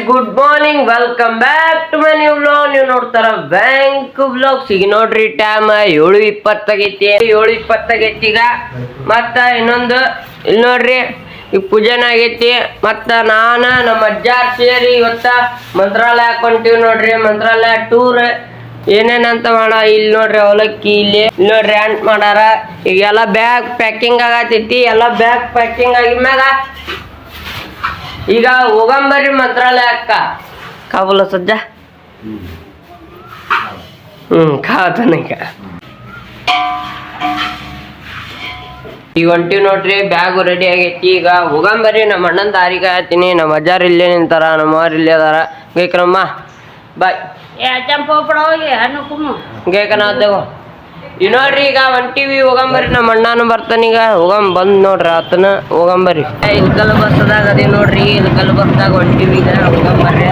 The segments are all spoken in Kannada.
Good morning, welcome back to my new vlog. ನೀವು ನೋಡ್ತಾರ ಬ್ಯಾಂಕ್ ವ್ಲಾಗ್ಸ್. ಈಗ ನೋಡ್ರಿ ಟೈಮ್ 7:20 ಆಗೈತಿ. 7:20 ಆಗೈತಿ ಈಗ. ಮತ್ತ ಇನ್ನೊಂದು ಇಲ್ಲಿ ನೋಡ್ರಿ ಈಗ ಪೂಜೆನ ಆಗೈತಿ. ಮತ್ತ ನಮ್ಮ ಅಜ್ಜಾರ್ ಸೇರಿ ಇವತ್ತ ಮಂತ್ರಾಲಯ ಹಾಕೊಂತೀವಿ ನೋಡ್ರಿ. ಮಂತ್ರಾಲಯ ಟೂರ್ ಏನೇನಂತ ಮಾಡ ಇಲ್ಲಿ ನೋಡ್ರಿ ಅವಲಕ್ಕಿ ಇಲ್ಲಿ ನೋಡ್ರಿ ಆಂಟ್ ಮಾಡಾರ. ಈಗ ಎಲ್ಲ ಬ್ಯಾಗ್ ಪ್ಯಾಕಿಂಗ್ ಆಗತೈತಿ. ಎಲ್ಲ ಬ್ಯಾಗ್ ಪ್ಯಾಕಿಂಗ್ ಆಗಿದ್ಮ್ಯಾಗ ಈಗ ಹೋಗಂಬರ್ರಿ ಮಂತ್ರಾಲಯಕ್ಕ. ಕಾಬೂಲ ಸಜ್ಜ ಕಾವತಾನ ಈಗ ಹೊಂಟಿವಿ ನೋಡ್ರಿ. ಬ್ಯಾಗು ರೆಡಿ ಆಗೈತಿ. ಈಗ ಹೋಗಂಬರ್ರಿ. ನಮ್ಮ ಅಣ್ಣನ ದಾರಿಗೆ ಆಯ್ತೀನಿ. ನಮ್ಮ ಅಜ್ಜಾರ್ ಇಲ್ಲೇ ನಿಂತಾರ, ನಮ್ಮವ್ರು ಇಲ್ಲೇ ಅದಾರ. ಗೇಕ್ರಮ್ಮ ಬಾಯ್ ಗೇಕನಾದೇವು ಈ ನೋಡ್ರಿ. ಈಗ ಹೊಂಟಿವಿ, ಹೋಗಂಬರ್ರಿ. ನಮ್ಮ ಅಣ್ಣನು ಬರ್ತಾನೀಗ. ಬಂದ್ ನೋಡ್ರಿ ಆತನ. ಹೋಗಂಬರ್ರಿ. ಇಲ್ಕಲ್ ಬಸ್ದಾಗ ಅದೇ ನೋಡ್ರಿ. ಇಲ್ಕಲ್ ಬಸ್ದಾಗ ಹೊಂಟಿವಿ ಈಗ. ಹೋಗಂಬರ್ರಿ.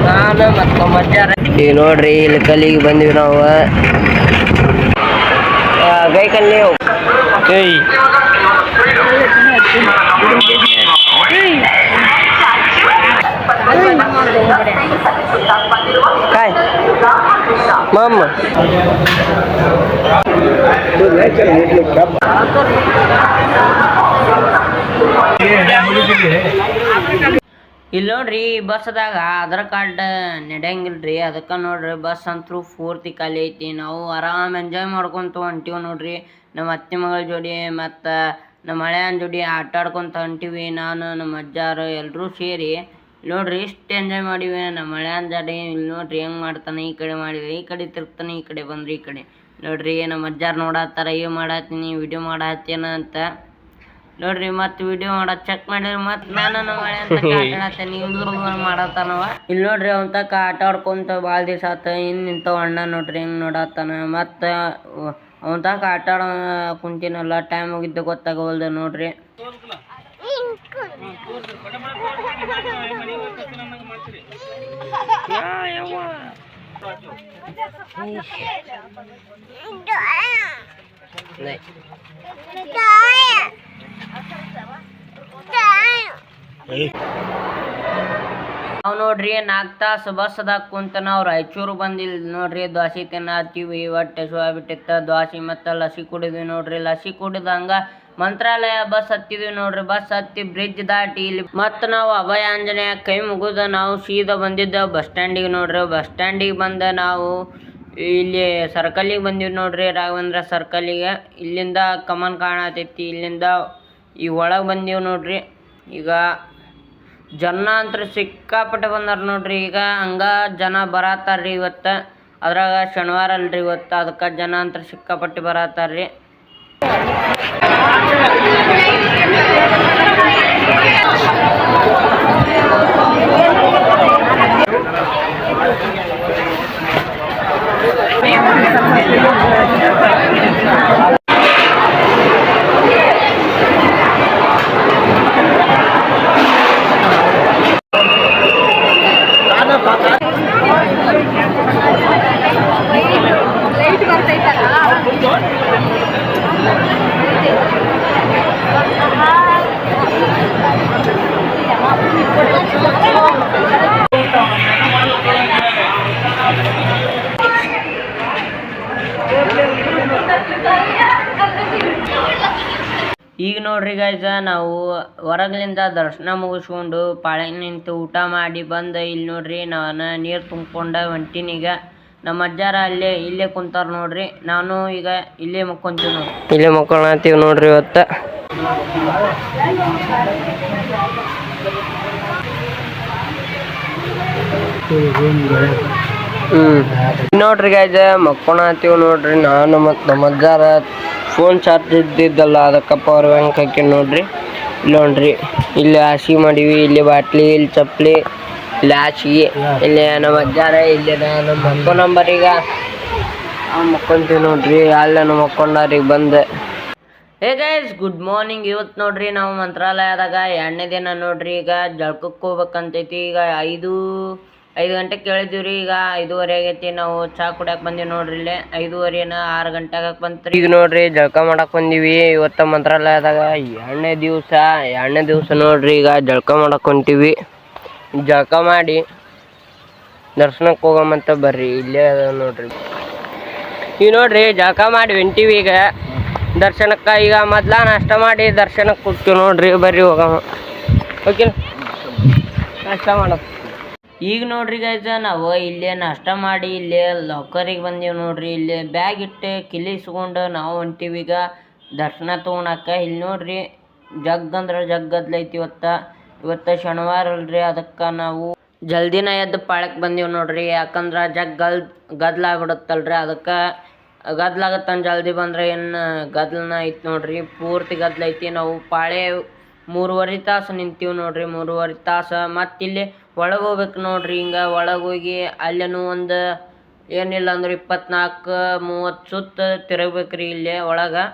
ನಾನು ಮತ್ತ ಮಜ್ಜಾರ ಈಗ ನೋಡ್ರಿ ಇಲ್ಕಲ್ಲಿಗೆ ಬಂದ್ವಿ ನಾವು. ಗೈಕಲ್ಲಿ ಕಾಯ್ ಮಮ್ಮ ಇಲ್ಲಿ ನೋಡ್ರಿ ಬಸ್ದಾಗ ಆಧಾರ್ ಕಾರ್ಡ್ ನಡೆಯಂಗಿಲ್ರಿ. ಅದಕ್ಕೆ ನೋಡ್ರಿ ಬಸ್ ಅಂತೂ ಪೂರ್ತಿ ಖಾಲಿ ಐತಿ. ನಾವು ಆರಾಮ್ ಎಂಜಾಯ್ ಮಾಡ್ಕೊಂತ ಹೊಂಟಿವಿ ನೋಡ್ರಿ. ನಮ್ಮ ಅತ್ತೆ ಮಗಳ ಜೋಡಿ ಮತ್ತು ನಮ್ಮ ಹಳೆಯನ ಜೋಡಿ ಆಟ ಆಡ್ಕೊಂತ ಹೊಂಟಿವಿ. ನಾನು ನಮ್ಮ ಅಜ್ಜಾರು ಎಲ್ಲರೂ ಸೇರಿ ನೋಡ್ರಿ ಇಷ್ಟು ಎಂಜಾಯ್ ಮಾಡಿವಿ. ನಮ್ಮ ಹಳೆಯನ ಜೋಡಿ ಇಲ್ಲಿ ನೋಡ್ರಿ ಹೆಂಗೆ ಮಾಡ್ತಾನೆ. ಈ ಕಡೆ ಮಾಡಿದ್ರೆ ಈ ಕಡೆ ತಿರ್ಗ್ತಾನೆ, ಈ ಕಡೆ ಬಂದ್ರೆ ಈ ಕಡೆ ನೋಡ್ರಿ. ನಮ್ಮ ಅಜ್ಜಾರು ನೋಡತ್ತಾರ ಏನು ಮಾಡತ್ತೀನಿ, ವಿಡಿಯೋ ಮಾಡತ್ತೇನ ಅಂತ ನೋಡ್ರಿ. ಮತ್ತೆ ವಿಡಿಯೋ ಮಾಡೋದು ಚೆಕ್ ಮಾಡಿದ್ರೆ ಮತ್ತೆ ನಾನು ನಮ್ಮ ಮಳೆ ಅಂತ ಆಟಾಡತ್ತೇನೆ. ಮಾಡತ್ತಾನವ ಇಲ್ಲಿ ನೋಡ್ರಿ. ಅವನ್ ತಕ್ಕ ಆಟ ಆಡ್ಕೊಂತ ಭಾಳ ದಿವಸ ಆತ. ಇನ್ನು ನಿಂತವ ಅಣ್ಣ ನೋಡ್ರಿ ಹೆಂಗೆ ನೋಡತ್ತಾನ. ಮತ್ತು ಅವನ್ ತಕ್ಕ ಆಟ ಆಡೋ ಕುಂತೀನಲ್ಲ, ಟೈಮ್ ಹೋಗಿದ್ದು ಗೊತ್ತಾಗವಲ್ದು ನೋಡ್ರಿ. ನಾವು ನೋಡ್ರಿ 4 ತಾಸು ಬಸ್ದಾಗ ಕುಂತ ನಾವು ರಾಯಚೂರು ಬಂದಿಲ್ಲ ನೋಡ್ರಿ. ದ್ವಾಸೆ ತಿನ್ನತ್ತೀವಿ. ಹೊಟ್ಟೆ ಬಿಟ್ಟಿತ್ತ. ದ್ವಾಸೆ ಮತ್ತು ಲಸಿ ಕುಡಿದ್ವಿ ನೋಡ್ರಿ. ಲಸಿ ಕುಡಿದಂಗ ಮಂತ್ರಾಲಯ ಬಸ್ ಹತ್ತಿದ್ವಿ ನೋಡ್ರಿ. ಬಸ್ ಹತ್ತಿ ಬ್ರಿಡ್ಜ್ ದಾಟಿ ಇಲ್ಲಿ ಮತ್ತು ನಾವು ಅಭಯ ಆಂಜನೇಯ ಕೈ ಮುಗಿದ ನಾವು ಸೀದಾ ಬಂದಿದ್ದೇವೆ ಬಸ್ ಸ್ಟ್ಯಾಂಡಿಗೆ ನೋಡ್ರಿ. ಬಸ್ ಸ್ಟ್ಯಾಂಡಿಗೆ ಬಂದ ನಾವು ಇಲ್ಲಿ ಸರ್ಕಲಿಗೆ ಬಂದಿವಿ ನೋಡ್ರಿ. ರಾಘವೇಂದ್ರ ಸರ್ಕಲಿಗೆ. ಇಲ್ಲಿಂದ ಕಮನ್ ಕಾಣತೈತಿ. ಇಲ್ಲಿಂದ ಈ ಒಳಗೆ ಬಂದೀವಿ ನೋಡ್ರಿ. ಈಗ ಜನ ಅಂತ ಸಿಕ್ಕಾಪಟ್ಟೆ ಬಂದಾರ ನೋಡ್ರಿ. ಈಗ ಹಂಗ ಜನ ಬರತ್ತಾರ್ರಿ ಇವತ್ತು. ಅದ್ರಾಗ ಶನಿವಾರ ಅಲ್ರಿ ಇವತ್ತು. ಅದಕ್ಕೆ ಜನ ಅಂತ ಸಿಕ್ಕಾಪಟ್ಟೆ ಬರತ್ತಾರ್ರಿ. ಈಗ ನೋಡ್ರಿ ಗೈಸ, ನಾವು ಹೊರಗ್ಲಿಂದ ದರ್ಶನ ಮುಗಿಸ್ಕೊಂಡು ಪಾಳೆ ನಿಂತು ಊಟ ಮಾಡಿ ಬಂದು ಇಲ್ಲಿ ನೋಡ್ರಿ ನಾನು ನೀರು ತುಂಬ್ಕೊಂಡ ಹೊಂಟೀನೀಗ. ನಮ್ಮ ಅಜ್ಜಾರ ಇಲ್ಲೇ ಕುಂತಾರ ನೋಡ್ರಿ. ನಾನು ಈಗ ಇಲ್ಲೇ ಮಕ್ಕೊಂತೀವಿ ನೋಡ್ರಿ. ಇಲ್ಲೇ ಮಕ್ಕೊಳತ್ತೀವಿ ನೋಡ್ರಿ ಇವತ್ತು. ನೋಡ್ರಿ ಗೈಸ ಮಕ್ಕೊಳತ್ತೀವಿ ನೋಡ್ರಿ. ನಾನು ಮತ್ತು ನಮ್ಮ ಅಜ್ಜಾರ ಫೋನ್ ಚಾರ್ಜ್ ಇದ್ದಿದ್ದಲ್ಲ, ಅದಕ್ಕೆ ಪವರ್ ಬ್ಯಾಂಕ್ ಹಾಕಿ ನೋಡ್ರಿ. ಇಲ್ಲಿ ನೋಡ್ರಿ ಇಲ್ಲಿ ಹಾಸಿಗೆ ಮಾಡೀವಿ. ಇಲ್ಲಿ ಬಾಟ್ಲಿ, ಇಲ್ಲಿ ಚಪ್ಪಲಿ, ಇಲ್ಲಿ ಹಾಸಿಗೆ, ಇಲ್ಲಿ ನಮ್ಮ ಅಜ್ಜಾರ, ಇಲ್ಲಿ ನಾನು ಮಕ್ಕೊಂಬರೀಗ ಮಕ್ಕೊಂತೀವಿ ನೋಡ್ರಿ. ಅಲ್ಲೇನು ಮಕ್ಕೊಂಡಾರೀಗ ಬಂದು. Hey guys, good morning. ಇವತ್ತು ನೋಡ್ರಿ ನಾವು ಮಂತ್ರಾಲಯದಾಗ 2ನೇ ದಿನ ನೋಡ್ರಿ. ಈಗ ಜಳಕಕ್ಕೆ ಹೋಗ್ಬೇಕಂತೈತಿ. ಈಗ 5 ಗಂಟೆಗೆ ಕೇಳಿದ್ದೀವಿ. ಈಗ 5:30 ಆಗೈತಿ. ನಾವು ಚಾ ಕುಡಿಯಕ್ಕೆ ಬಂದೀವಿ ನೋಡ್ರಿ. ಇಲ್ಲೇ 5:30 6 ಗಂಟೆ ಆಗಕ್ಕೆ ಬಂತ್ರಿ. ಈಗ ನೋಡ್ರಿ ಜಳಕ ಮಾಡಕ್ಕೆ ಬಂದೀವಿ. ಇವತ್ತು ಮಂತ್ರಾಲಯದಾಗ 2ನೇ ದಿವಸ ನೋಡ್ರಿ. ಈಗ ಜಳಕ ಮಾಡಕ್ಕೆ ಹೊಂಟೀವಿ. ಜಳಕ ಮಾಡಿ ದರ್ಶನಕ್ಕೆ ಹೋಗಮಂತ ಬರ್ರಿ. ಇಲ್ಲೇ ಅದ ನೋಡ್ರಿ. ಈಗ ನೋಡ್ರಿ ಜಳಕ ಮಾಡಿ ಹೊಂಟೀವಿ ಈಗ ದರ್ಶನಕ್ಕೆ. ಈಗ ಮೊದ್ಲ ನಾಷ್ಟ ಮಾಡಿ ದರ್ಶನಕ್ಕೆ ಹೋಗ್ತೀವಿ ನೋಡ್ರಿ. ಬರ್ರಿ ಹೋಗಮ್ಮ. ಓಕೆ ನಾಷ್ಟ ಮಾಡೋದು. ಈಗ ನೋಡ್ರಿ ಗೈಸ ನಾವು ಇಲ್ಲೇ ನಾಷ್ಟ ಮಾಡಿ ಇಲ್ಲೇ ಲಾಕರಿಗೆ ಬಂದೀವಿ ನೋಡ್ರಿ. ಇಲ್ಲೇ ಬ್ಯಾಗ್ ಇಟ್ಟು ಕಿಲಿಸ್ಕೊಂಡು ನಾವು ಹೊಂಟೀವಿ ಈಗ ದರ್ಶನ ತೊಗೊಳಕ. ಇಲ್ಲಿ ನೋಡ್ರಿ ಜಗ್ ಅಂದ್ರೆ ಜಗ್ಗದ್ಲೈತಿ. ಇವತ್ತು ಶನಿವಾರ ಅಲ್ರಿ, ಅದಕ್ಕೆ ನಾವು ಜಲ್ದಿನ ಎದ್ದು ಪಾಳಕ್ಕೆ ಬಂದೀವಿ ನೋಡ್ರಿ. ಯಾಕಂದ್ರೆ ಗದ್ಲಾಗ್ಬಿಡುತ್ತಲ್ರಿ, ಅದಕ್ಕೆ ಗದ್ಲಾಗತ್ತಂದು ಜಲ್ದಿ ಬಂದ್ರೆ ಏನು ಗದ್ಲನ ಐತಿ ನೋಡ್ರಿ. ಪೂರ್ತಿ ಗದ್ಲೈತಿ. ನಾವು ಪಾಳೆ 3.5 ತಾಸು ನಿಂತೀವಿ ನೋಡ್ರಿ. 3.5 ತಾಸು. ಮತ್ತು ಇಲ್ಲಿ ಒಳಗೆ ಹೋಗ್ಬೇಕು ನೋಡ್ರಿ. ಹಿಂಗೆ ಒಳಗೆ ಹೋಗಿ ಅಲ್ಲೇನು ಒಂದು ಏನಿಲ್ಲ ಅಂದ್ರೆ 24-30 ಸುತ್ತ ತಿರುಗ್ಬೇಕ್ರಿ ಇಲ್ಲೇ ಒಳಗೆ.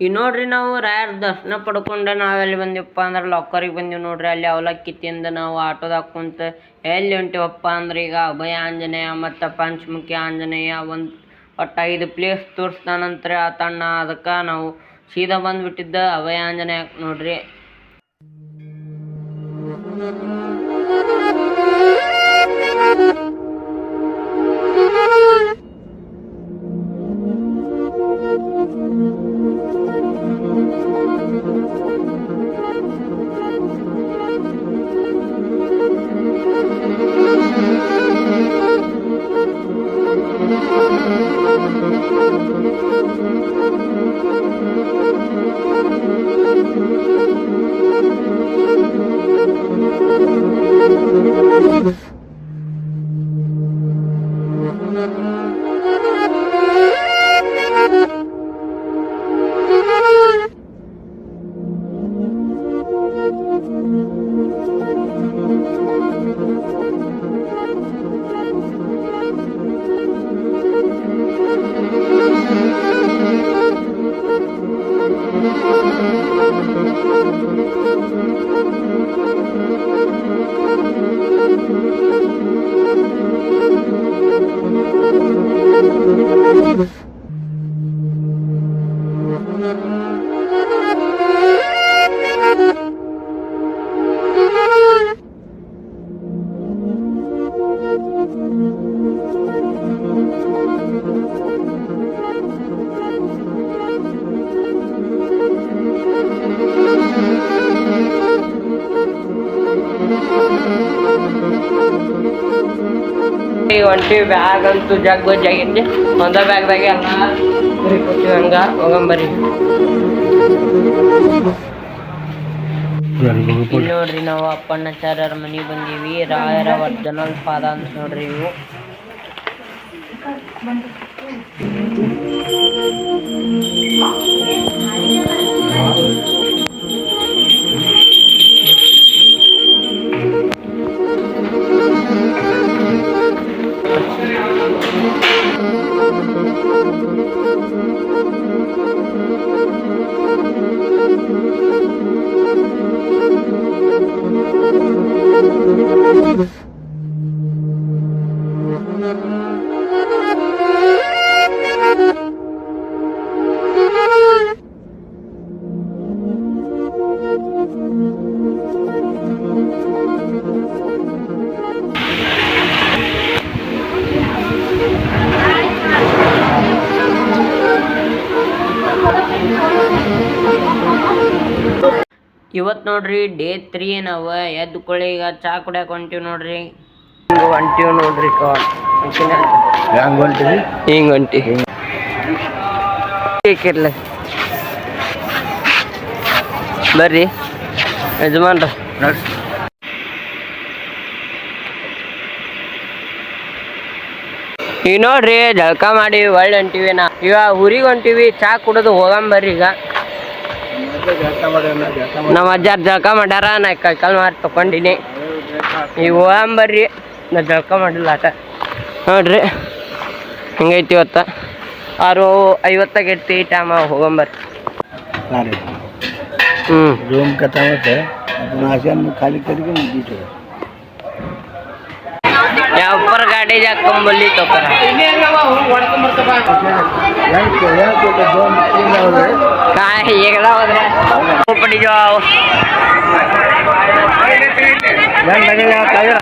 ಈಗ ನೋಡ್ರಿ ನಾವು ರಾಯರ ದರ್ಶನ ಪಡ್ಕೊಂಡು ನಾವೆಲ್ಲಿ ಬಂದಿವಪ್ಪ ಅಂದ್ರೆ ಲಾಕರಿಗೆ ಬಂದೀವಿ ನೋಡ್ರಿ. ಅಲ್ಲಿ ಅವಲಕ್ಕಿ ತಿಂದು ನಾವು ಆಟೋದಾಗ ಕುಂತು ಎಲ್ಲಿ ಹೊಂಟಿವಪ್ಪ ಅಂದ್ರೆ ಈಗ ಅಭಯ ಆಂಜನೇಯ ಮತ್ತು ಪಂಚಮುಖಿ ಆಂಜನೇಯ ಒಟ್ಟು 5 ಪ್ಲೇಸ್ ತೋರಿಸ್ತಾನಂತ್ರಿ ಆತಣ್ಣ. ಅದಕ್ಕೆ ನಾವು ಸೀದಾ ಬಂದುಬಿಟ್ಟಿದ್ದ ಅಭಯ ಆಂಜನೇಯಕ್ಕೆ ನೋಡ್ರಿ. ಒಂಟಿ ಬ್ಯಾಗ್ ಅಂತೂ ಜಗ್ಗೈತಿ. ಒಂದ ಬ್ಯಾಗ್ದಾಗೆ ಎಲ್ಲ ಕೂತೀವಿ. ಹಂಗ ಹೋಗಂಬರಿ. ಇಲ್ಲಿ ನೋಡ್ರಿ ನಾವು ಅಪ್ಪಣ್ಣಾಚಾರ್ಯರ ಮನೆಗೆ ಬಂದೀವಿ. ರಾಯರ ಒರಿಜಿನಲ್ ಪಾದ ಅಂತ ನೋಡ್ರಿ ಇವು. ಇವತ್ತು ನೋಡ್ರಿ ಡೇ 3 ನಾವು ಎದ್ದುಕೊಳ್ಳಿ ಈಗ ಚಾ ಕುಡಿಯಕ್ಕೆ ಹೊಂಟೀವಿ ನೋಡ್ರಿ. ಹೊಂಟೀವಿ ನೋಡ್ರಿ. ಹಿಂಗೆ ಹೊಂಟಿ ಬರ್ರಿ ಯಜಮಾನ್ರ. ಈಗ ನೋಡ್ರಿ ಜಳಕ ಮಾಡಿ ಒಳ್ಳೆ ಹೊಂಟಿವಿ ಈಗ ಊರಿಗೆ ಹೊಂಟಿವಿ ಚಾ ಕುಡಿದು ಹೋಗಂಬರ್ರಿ ಈಗ ನಮ್ಮ ಅಜ್ಜಾರ್ ಜಳಕ ಮಾಡ್ಯಾರ ನಾ ಕೈಕಾಲು ಮಾರಿ ತಕೊಂಡಿನಿ ಈಗ ಹೋಗಂಬರ್ರಿ ನಾ ಜಳಕ ಮಾಡಿಲ್ಲ ಆಟ ನೋಡ್ರಿ ಹಿಂಗೈತಿ ಇವತ್ತ 6:50 ಇರ್ತಿ ಟೈಮ್ ಹೋಗಂಬರ್ರಿ रूम का था खाली करके या ऊपर गाड़ी जा कम बोली तो कर काय एकला होद्रे पड़ी जाओ लगेगा टायर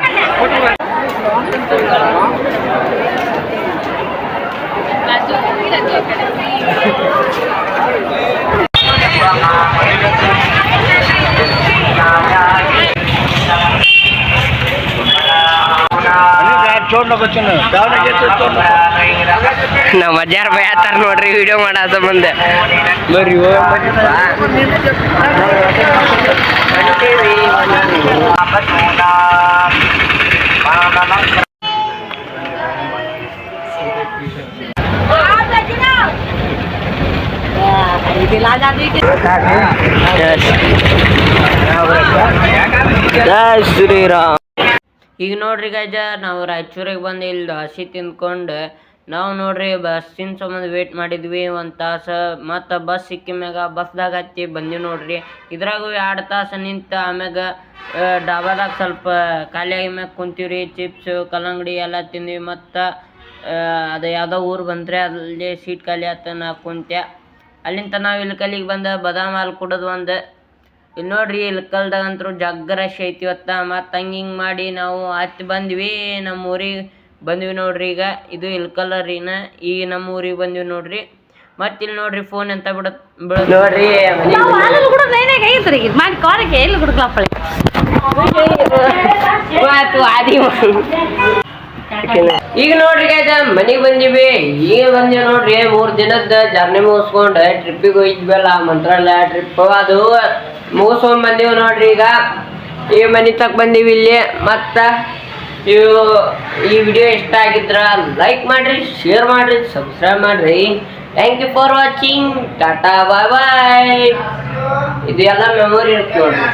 ನಮ್ಮ ಅಜ್ಜಾರ ಬಯತಾರ ನೋಡ್ರಿ ವಿಡಿಯೋ ಮಾಡಾದ ಮುಂದೆ ಬರ್ರಿ ಜೈ ಶ್ರೀರಾಮ್. ಈಗ ನೋಡ್ರಿ ಗಜ ನಾವು ರಾಯಚೂರಿಗೆ ಬಂದು ಇಲ್ಲಿ ಹಸಿ ತಿಂದ್ಕೊಂಡು ನಾವು ನೋಡ್ರಿ ಬಸ್ಸಿನ ಸಂಬಂಧ ವೇಟ್ ಮಾಡಿದ್ವಿ 1 ತಾಸು ಮತ್ತು ಬಸ್ ಸಿಕ್ಕಿ ಮ್ಯಾಗ ಬಸ್ದಾಗ ಹತ್ತಿ ಬಂದಿವಿ ನೋಡ್ರಿ. ಇದ್ರಾಗೂ 2 ತಾಸು ನಿಂತ ಆಮ್ಯಾಗ ಡಾಬಾದಾಗ ಸ್ವಲ್ಪ ಖಾಲಿ ಆಗಿ ಮ್ಯಾಗ ಕುಂತೀವ್ರಿ. ಚಿಪ್ಸು ಕಲ್ಲಂಗಡಿ ಎಲ್ಲ ತಿಂದ್ವಿ. ಮತ್ತು ಅದು ಯಾವುದೋ ಊರು ಬಂದರೆ ಅಲ್ಲಿ ಸೀಟ್ ಖಾಲಿ ಆತ ನಾ ಕುಂತೆ. ಅಲ್ಲಿಂದ ನಾವು ಇಲ್ಕಲ್ಲಿಗೆ ಬಂದ ಬಾದಾಮ್ ಹಾಲು ಕುಡೋದು ಒಂದು. ಇಲ್ಲಿ ನೋಡ್ರಿ ಇಲ್ಕಲ್ದಾಗಂತೂ ಜಗ್ಗ ರಶ್ ಐತಿ ಇವತ್ತು. ಮತ್ತು ಹಿಂಗೆ ಮಾಡಿ ನಾವು ಹತ್ತಿ ಬಂದ್ವಿ ನಮ್ಮ ಊರಿಗೆ ಬಂದ್ವಿ ನೋಡ್ರಿ. ಈಗ ಇದು ಇಲ್ಕಲ್ಲರಿನ ಈಗ ನಮ್ಮ ಊರಿಗೆ ಬಂದ್ವಿ ನೋಡ್ರಿ. ಮತ್ತು ಇಲ್ಲಿ ನೋಡ್ರಿ ಫೋನ್ ಅಂತ ಬಿಡೋದು ನೋಡ್ರಿ ಈಗ ನೋಡ್ರಿ ಗೈದ ಮನೆಗೆ ಬಂದಿವಿ. ಈಗ ಬಂದಿವಿ ನೋಡ್ರಿ 3 ದಿನದ ಜರ್ನಿ ಮುಗಿಸ್ಕೊಂಡು ಟ್ರಿಪ್ಪಿಗೆ ಹೋಗಿದ್ವಲ್ಲ ಮಂತ್ರಾಲಯ ಟ್ರಿಪ್ ಅದು ಮುಗಿಸ್ಕೊಂಡ್ ಬಂದೀವಿ ನೋಡ್ರಿ. ಈಗ ಮನೆ ತಕ್ಕ ಬಂದೀವಿ ಇಲ್ಲಿ. ಮತ್ತು ಈ ವಿಡಿಯೋ ಇಷ್ಟ ಆಗಿದ್ರ ಲೈಕ್ ಮಾಡ್ರಿ, ಶೇರ್ ಮಾಡ್ರಿ, ಸಬ್ಸ್ಕ್ರೈಬ್ ಮಾಡ್ರಿ. Thank you for watching. Tata bye bye. ಇದು ಎಲ್ಲ ಮೆಮೊರಿ ಇರುತ್ತೆ ನೋಡ್ರಿ.